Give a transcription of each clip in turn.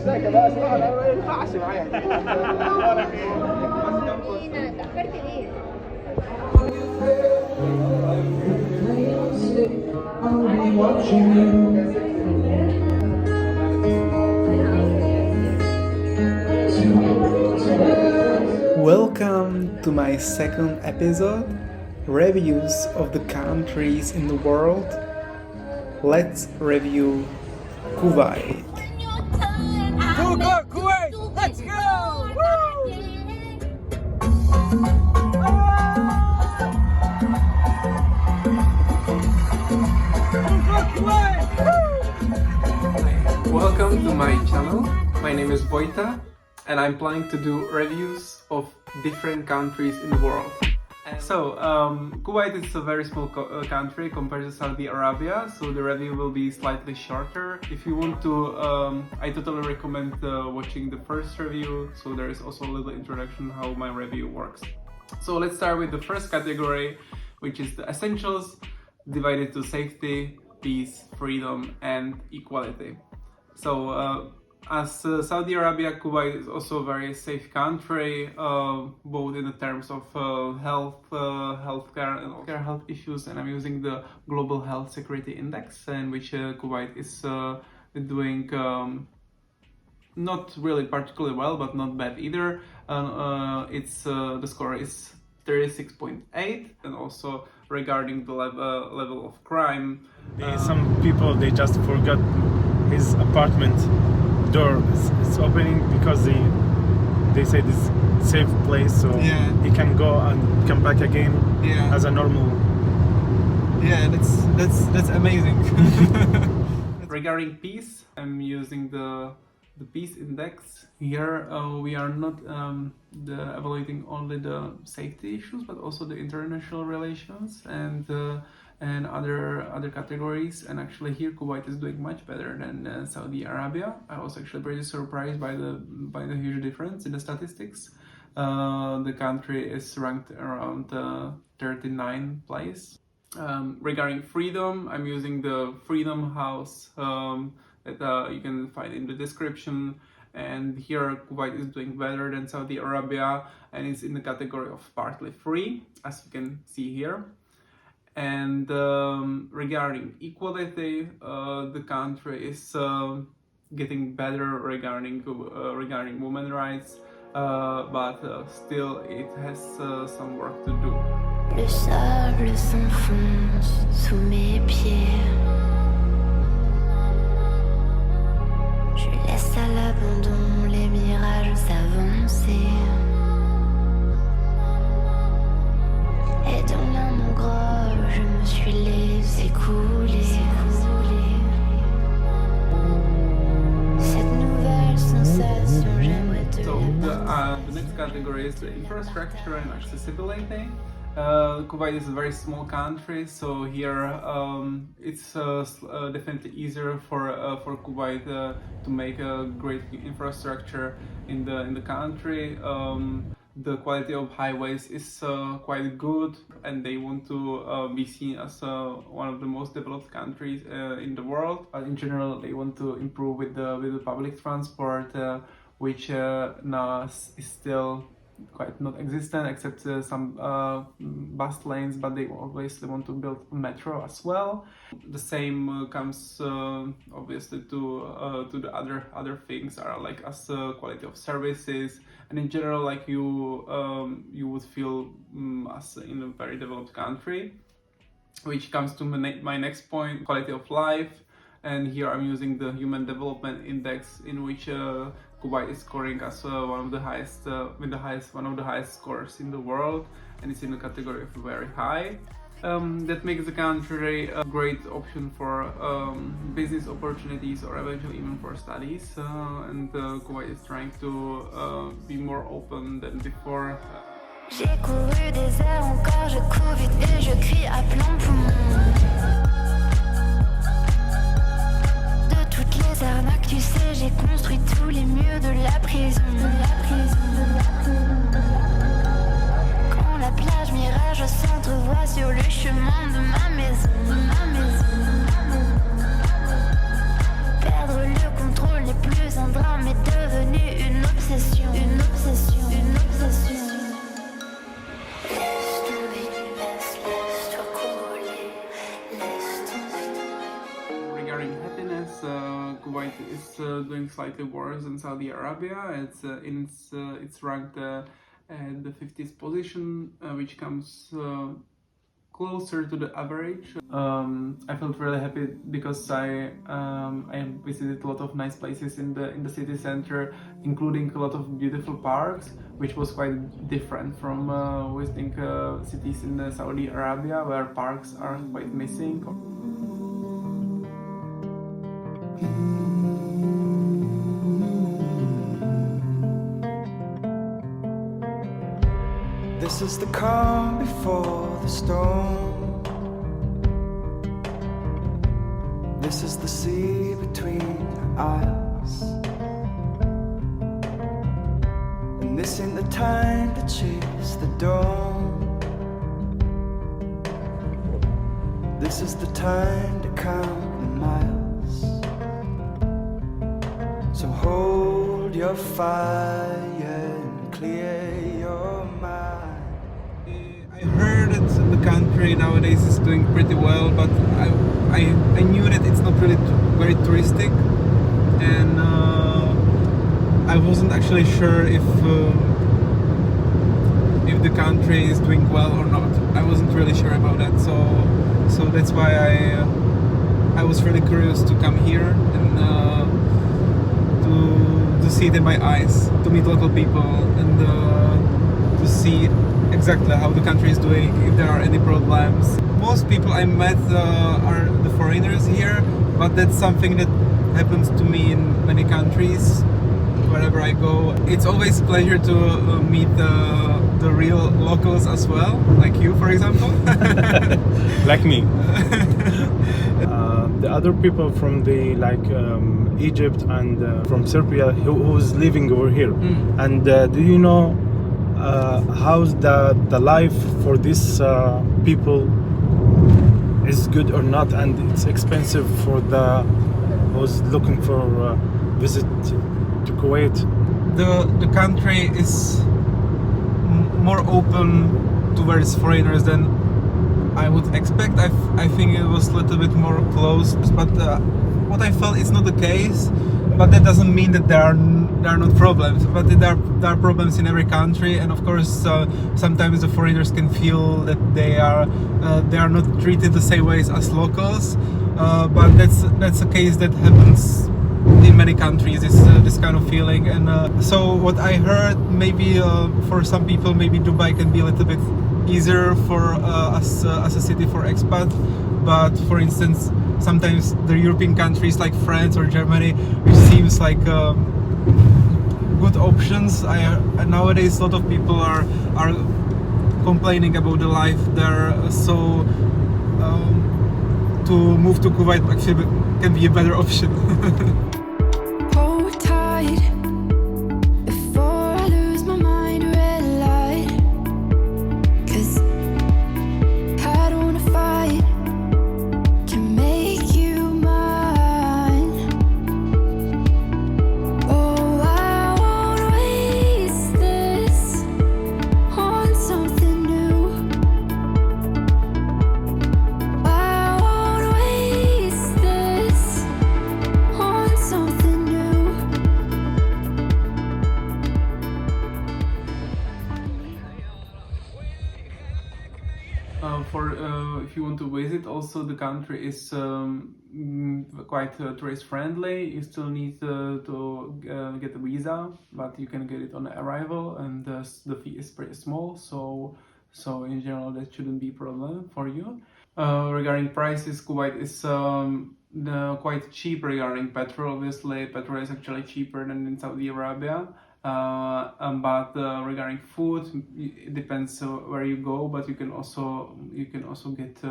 ازيك بقى صراحه انا ما ينفعش معايا دي ولا خير تأخرت ليه؟ Welcome to my second episode, reviews of the countries in the world. Let's review Kuwait. Toukan, Kuwait, let's go! Welcome to my channel. My name is Vojta and I'm planning to do reviews of different countries in the world. So, Kuwait is a very small country compared to Saudi Arabia, so the review will be slightly shorter. If you want to, I totally recommend watching the first review, so there is also a little introduction how my review works. So let's start with the first category, which is the essentials, divided to safety, peace, freedom and equality. So as Saudi Arabia, Kuwait is also a very safe country, both in the terms of healthcare and also health issues, and I'm using the Global Health Security Index, in which Kuwait is doing not really particularly well, but not bad either. The score is 36.8, and also regarding the level of crime. Some people, they just forgot his apartment door is opening because they say this safe place, so he can go and come back again as a normal. Yeah, that's amazing. Regarding peace, I'm using the peace index. Here we are not evaluating only the safety issues, but also the international relations and other categories. And actually here Kuwait is doing much better than Saudi Arabia. I was actually pretty surprised by the huge difference in the statistics. The country is ranked around 39th place. Regarding freedom, I'm using the Freedom House that you can find in the description, and here Kuwait is doing better than Saudi Arabia, and it's in the category of partly free, as you can see here. And regarding equality, the country is getting better regarding women's rights, but still it has some work to do. Le sable s'enfonce sous mes pieds. Je laisse à l'abandon les mirages s'avancer. Et dans la mangrove, je me suis laissé couler. Cette nouvelle sensation, j'aimerais te the next category is the infrastructure and accessibility. Kuwait is a very small country, so here it's definitely easier for Kuwait to make a great infrastructure in the country. The quality of highways is quite good, and they want to be seen as one of the most developed countries in the world. But in general, they want to improve with the public transport, which now is still quite not existent, except some bus lanes, but they obviously want to build a metro as well. The same comes obviously to the other things are like as quality of services, and in general, like you would feel as in a very developed country. Which comes to my next point, quality of life. And here I'm using the Human Development Index, in which Kuwait is scoring as one of the highest scores in the world, and it's in the category of very high. That makes the country a great option for business opportunities or eventually even for studies. And Kuwait is trying to be more open than before. J'ai couru des airs encore, je cours vite et je crie à plein poumon. De toutes les arnaques, tu sais, j'ai construit tous les murs de la prison. Quand la plage mirage s'entrevoit sur le chemin de ma maison. Perdre le contrôle n'est plus un drame, mais Kuwait is doing slightly worse than Saudi Arabia. It's ranked at the 50th position, which comes closer to the average. I felt really happy because I visited a lot of nice places in the city center, including a lot of beautiful parks, which was quite different from visiting cities in Saudi Arabia, where parks are quite missing. This is the calm before the storm. This is the sea between our eyes. And this ain't the time to chase the dawn. This is the time to count the miles. So hold your fire and clear your mind. I heard that the country nowadays is doing pretty well, but I knew that it's not really very touristic, and I wasn't actually sure if the country is doing well or not. I wasn't really sure about that, so that's why I was really curious to come here and to see it in my eyes, to meet local people, and to see exactly how the country is doing, if there are any problems. Most people I met are the foreigners here, but that's something that happens to me in many countries. Wherever I go, it's always a pleasure to meet the real locals as well, like you, for example. Like me. The other people from the Egypt and from Serbia who's living over here. And do you know how's the life for these people is good or not, and it's expensive for the who's looking for visit to Kuwait? The country is more open towards foreigners than I would expect. I think it was a little bit more closed, but what I felt is not the case. But that doesn't mean that there are not problems. But there are problems in every country, and of course, sometimes the foreigners can feel that they are not treated the same ways as locals. But that's a case that happens in many countries. This kind of feeling, and so what I heard, maybe for some people, maybe Dubai can be a little bit easier for as a city for expat. But for instance, sometimes the European countries like France or Germany, which seems like good options, nowadays a lot of people are complaining about the life there. So to move to Kuwait actually can be a better option. Hold tight before I lose my mind, red light. 'Cause I don't wanna fight to make you mine. Oh, I won't waste this on something new. I won't waste this on something new. If you want to visit, also the country is quite tourist friendly. You still need to get a visa, but you can get it on arrival, and the fee is pretty small. So in general, that shouldn't be a problem for you. Regarding prices, Kuwait is quite cheap regarding petrol. Obviously, petrol is actually cheaper than in Saudi Arabia. But regarding food, it depends where you go. But you can also get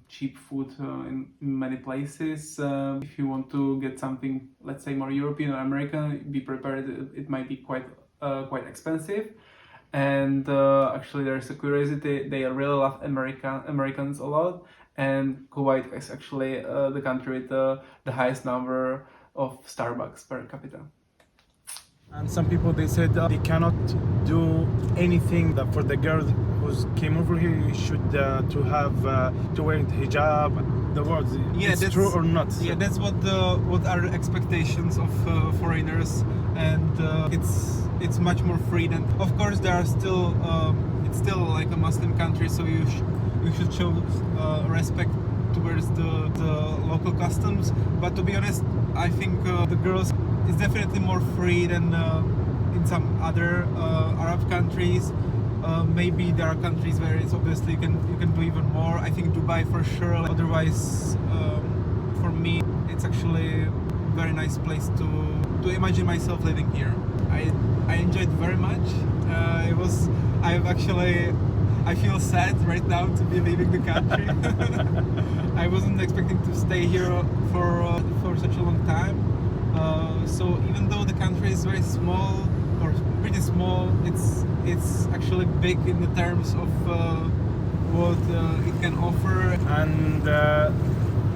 cheap food in many places. If you want to get something, let's say more European or American, be prepared. It might be quite expensive. And actually, there's a curiosity. They really love Americans a lot. And Kuwait is actually the country with the highest number of Starbucks per capita. And some people they said they cannot do anything that for the girl who came over here you should to have to wear hijab. The words, it's true or not? Yeah, that's what are the expectations of foreigners, and it's much more free than. Of course, there are still it's still like a Muslim country, so you should show respect towards the local customs. But to be honest, I think the girls is definitely more free than in some other Arab countries. Maybe there are countries where it's obviously you can do even more. I think Dubai for sure. Otherwise, for me, it's actually a very nice place to imagine myself living here. I enjoyed very much. I feel sad right now to be leaving the country. I wasn't expecting to stay here for such a long time. So even though the country is very small, or pretty small, it's actually big in the terms of what it can offer. And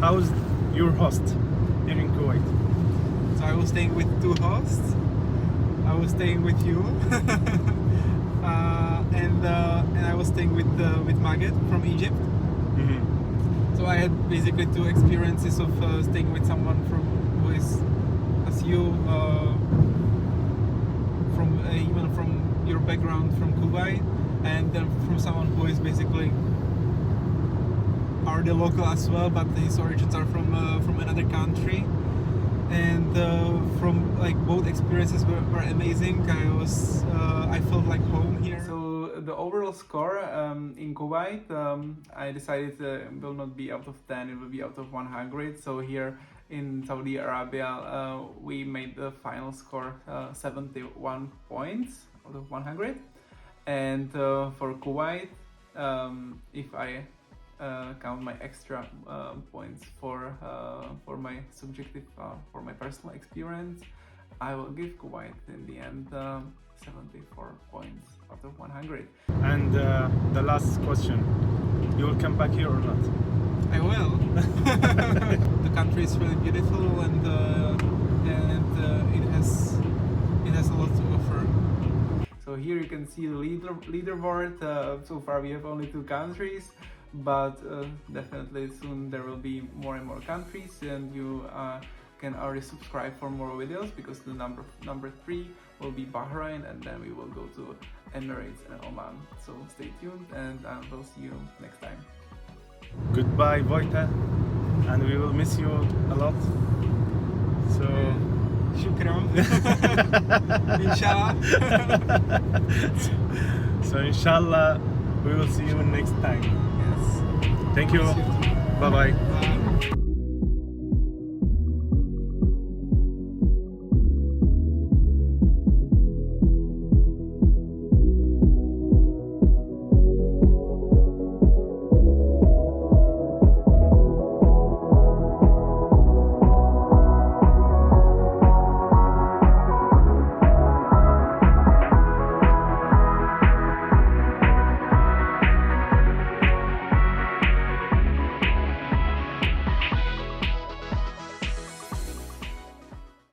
how's your host here in Kuwait? So I was staying with two hosts. I was staying with you, and I was staying with Maged from Egypt. Mm-hmm. So I had basically two experiences of staying with someone who is as you. Even from your background from Kuwait, and then from someone who is basically already local as well, but his origins are from another country. And from like both experiences were amazing. I felt like home here. So the overall score in Kuwait, I decided it will not be out of 10, it will be out of 100. So here in Saudi Arabia, we made the final score 71 points out of 100. And for Kuwait, if I count my extra points for my subjective, for my personal experience, I will give Kuwait in the end 74 points out of 100. And the last question, you will come back here or not? I will. The country is really beautiful, and it has a lot to offer. So here you can see the leaderboard. So far we have only 2 countries, but definitely soon there will be more and more countries, and you can already subscribe for more videos, because the number 3 will be Bahrain, and then we will go to Emirates and Oman. So stay tuned, and I will see you next time. Goodbye, Vojta, and we will miss you a lot. So, Shukran. Inshallah. So inshallah, we will see you next time. Yes. Thank you. Bye bye. Bye.